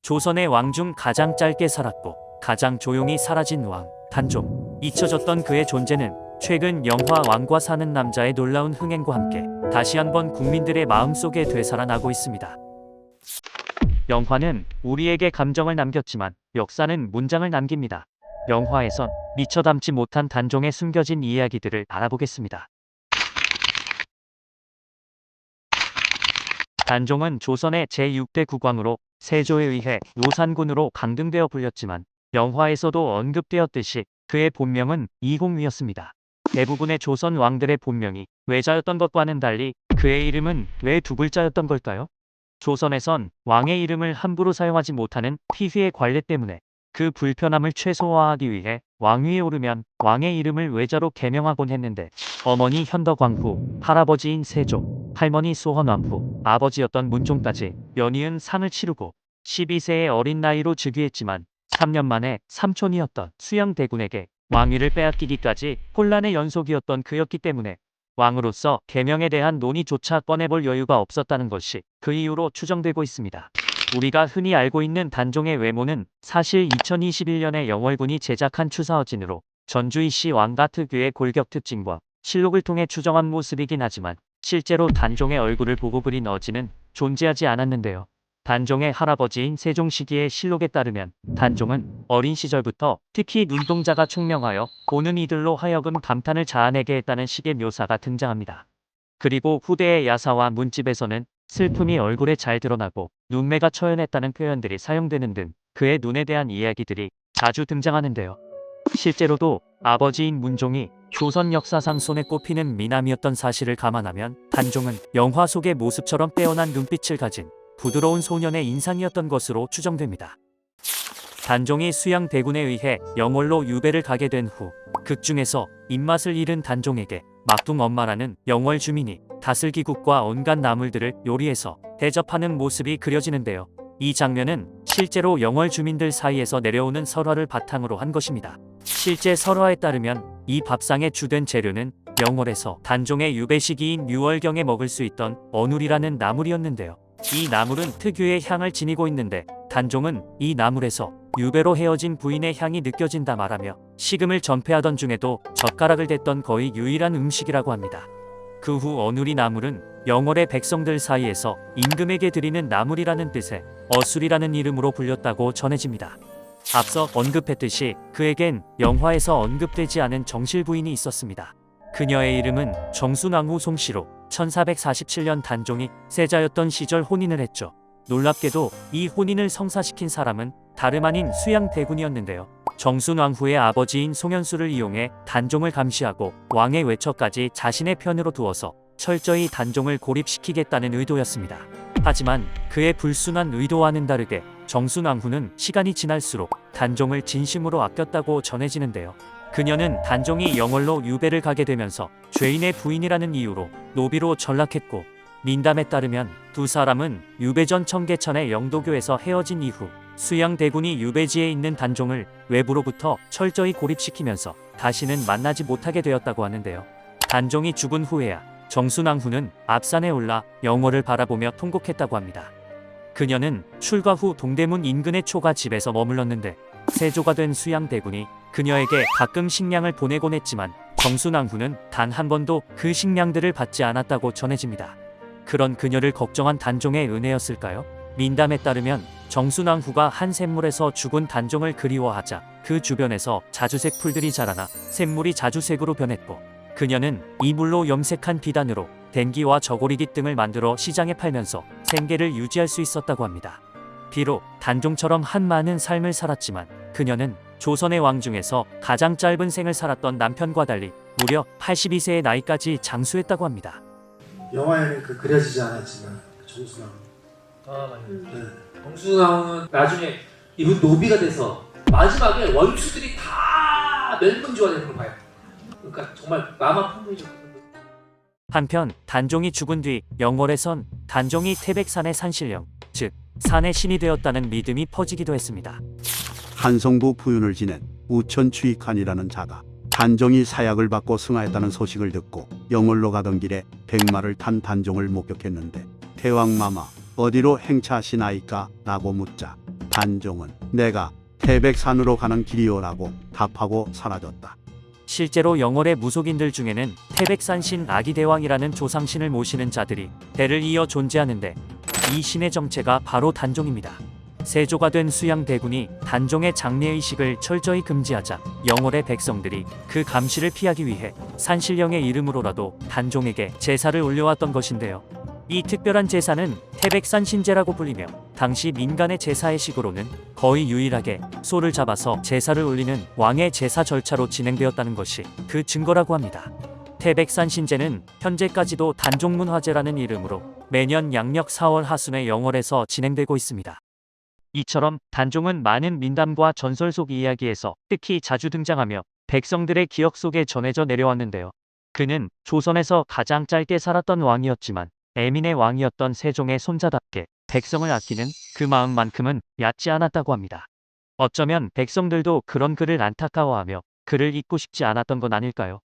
조선의 왕 중 가장 짧게 살았고 가장 조용히 사라진 왕, 단종. 잊혀졌던 그의 존재는 최근 영화 왕과 사는 남자의 놀라운 흥행과 함께 다시 한번 국민들의 마음속에 되살아나고 있습니다. 영화는 우리에게 감정을 남겼지만 역사는 문장을 남깁니다. 영화에선 미처 담지 못한 단종의 숨겨진 이야기들을 알아보겠습니다. 단종은 조선의 제6대 국왕으로 세조에 의해 노산군으로 강등되어 불렸지만 영화에서도 언급되었듯이 그의 본명은 이공휘였습니다. 대부분의 조선 왕들의 본명이 외자였던 것과는 달리 그의 이름은 왜 두 글자였던 걸까요? 조선에선 왕의 이름을 함부로 사용하지 못하는 피휘의 관례 때문에 그 불편함을 최소화하기 위해 왕위에 오르면 왕의 이름을 외자로 개명하곤 했는데 어머니 현덕왕후, 할아버지인 세조, 할머니 소헌왕후, 아버지였던 문종까지 연이은 상을 치르고 12세의 어린 나이로 즉위했지만 3년 만에 삼촌이었던 수양대군에게 왕위를 빼앗기기까지 혼란의 연속이었던 그였기 때문에 왕으로서 개명에 대한 논의조차 꺼내볼 여유가 없었다는 것이 그 이유로 추정되고 있습니다. 우리가 흔히 알고 있는 단종의 외모는 사실 2021년에 영월군이 제작한 추사어진으로 전주이씨 왕가 특유의 골격 특징과 실록을 통해 추정한 모습이긴 하지만 실제로 단종의 얼굴을 보고 그린 어진은 존재하지 않았는데요. 단종의 할아버지인 세종시기의 실록에 따르면 단종은 어린 시절부터 특히 눈동자가 총명하여 보는 이들로 하여금 감탄을 자아내게 했다는 식의 묘사가 등장합니다. 그리고 후대의 야사와 문집에서는 슬픔이 얼굴에 잘 드러나고 눈매가 처연했다는 표현들이 사용되는 등 그의 눈에 대한 이야기들이 자주 등장하는데요. 실제로도 아버지인 문종이 조선 역사상 손에 꼽히는 미남이었던 사실을 감안하면 단종은 영화 속의 모습처럼 빼어난 눈빛을 가진 부드러운 소년의 인상이었던 것으로 추정됩니다. 단종이 수양대군에 의해 영월로 유배를 가게 된 후 극중에서 입맛을 잃은 단종에게 막둥 엄마라는 영월 주민이 다슬기국과 온갖 나물들을 요리해서 대접하는 모습이 그려지는데요. 이 장면은 실제로 영월 주민들 사이에서 내려오는 설화를 바탕으로 한 것입니다. 실제 설화에 따르면 이 밥상의 주된 재료는 영월에서 단종의 유배 시기인 6월경에 먹을 수 있던 어눌이라는 나물이었는데요. 이 나물은 특유의 향을 지니고 있는데 단종은 이 나물에서 유배로 헤어진 부인의 향이 느껴진다 말하며 식음을 전폐하던 중에도 젓가락을 댔던 거의 유일한 음식이라고 합니다. 그 후 어눌이 나물은 영월의 백성들 사이에서 임금에게 드리는 나물이라는 뜻의 어술이라는 이름으로 불렸다고 전해집니다. 앞서 언급했듯이 그에겐 영화에서 언급되지 않은 정실 부인이 있었습니다. 그녀의 이름은 정순왕후 송씨로 1447년 단종이 세자였던 시절 혼인을 했죠. 놀랍게도 이 혼인을 성사시킨 사람은 다름 아닌 수양대군이었는데요. 정순왕후의 아버지인 송현수를 이용해 단종을 감시하고 왕의 외처까지 자신의 편으로 두어서 철저히 단종을 고립시키겠다는 의도였습니다. 하지만 그의 불순한 의도와는 다르게 정순왕후는 시간이 지날수록 단종을 진심으로 아꼈다고 전해지는데요. 그녀는 단종이 영월로 유배를 가게 되면서 죄인의 부인이라는 이유로 노비로 전락했고 민담에 따르면 두 사람은 유배 전 청계천의 영도교에서 헤어진 이후 수양대군이 유배지에 있는 단종을 외부로부터 철저히 고립시키면서 다시는 만나지 못하게 되었다고 하는데요. 단종이 죽은 후에야 정순왕후는 앞산에 올라 영월을 바라보며 통곡했다고 합니다. 그녀는 출가 후 동대문 인근의 초가 집에서 머물렀는데 세조가 된 수양대군이 그녀에게 가끔 식량을 보내곤 했지만 정순왕후는 단 한 번도 그 식량들을 받지 않았다고 전해집니다. 그런 그녀를 걱정한 단종의 은혜였을까요? 민담에 따르면 정순왕후가 한 샘물에서 죽은 단종을 그리워하자 그 주변에서 자주색 풀들이 자라나 샘물이 자주색으로 변했고 그녀는 이 물로 염색한 비단으로 댕기와 저고리기 등을 만들어 시장에 팔면서 생계를 유지할 수 있었다고 합니다. 비록 단종처럼 한많은 삶을 살았지만 그녀는 조선의 왕 중에서 가장 짧은 생을 살았던 남편과 달리 무려 82세의 나이까지 장수했다고 합니다. 영화에는 그려지지 않았지만 정순왕후. 맞아요. 네. 정순왕후는 나중에 이분 노비가 돼서 마지막에 원수들이 다 멸망지화되는 걸 봐요. 그러니까 정말 마음 아픈 분이죠. 한편 단종이 죽은 뒤 영월에선 단종이 태백산의 산신령, 즉 산의 신이 되었다는 믿음이 퍼지기도 했습니다. 한성부 부윤을 지낸 우천추익한이라는 자가 단종이 사약을 받고 승하했다는 소식을 듣고 영월로 가던 길에 백마를 탄 단종을 목격했는데 대왕마마 어디로 행차하시나이까? 라고 묻자 단종은 내가 태백산으로 가는 길이오라고 답하고 사라졌다. 실제로 영월의 무속인들 중에는 태백산신 아기대왕이라는 조상신을 모시는 자들이 대를 이어 존재하는데 이 신의 정체가 바로 단종입니다. 세조가 된 수양대군이 단종의 장례의식을 철저히 금지하자 영월의 백성들이 그 감시를 피하기 위해 산신령의 이름으로라도 단종에게 제사를 올려왔던 것인데요. 이 특별한 제사는 태백산신제라고 불리며 당시 민간의 제사의 식으로는 거의 유일하게 소를 잡아서 제사를 올리는 왕의 제사 절차로 진행되었다는 것이 그 증거라고 합니다. 태백산신제는 현재까지도 단종문화제라는 이름으로 매년 양력 4월 하순에 영월에서 진행되고 있습니다. 이처럼 단종은 많은 민담과 전설 속 이야기에서 특히 자주 등장하며 백성들의 기억 속에 전해져 내려왔는데요. 그는 조선에서 가장 짧게 살았던 왕이었지만 애민의 왕이었던 세종의 손자답게 백성을 아끼는 그 마음만큼은 얕지 않았다고 합니다. 어쩌면 백성들도 그런 그를 안타까워하며 그를 잊고 싶지 않았던 건 아닐까요?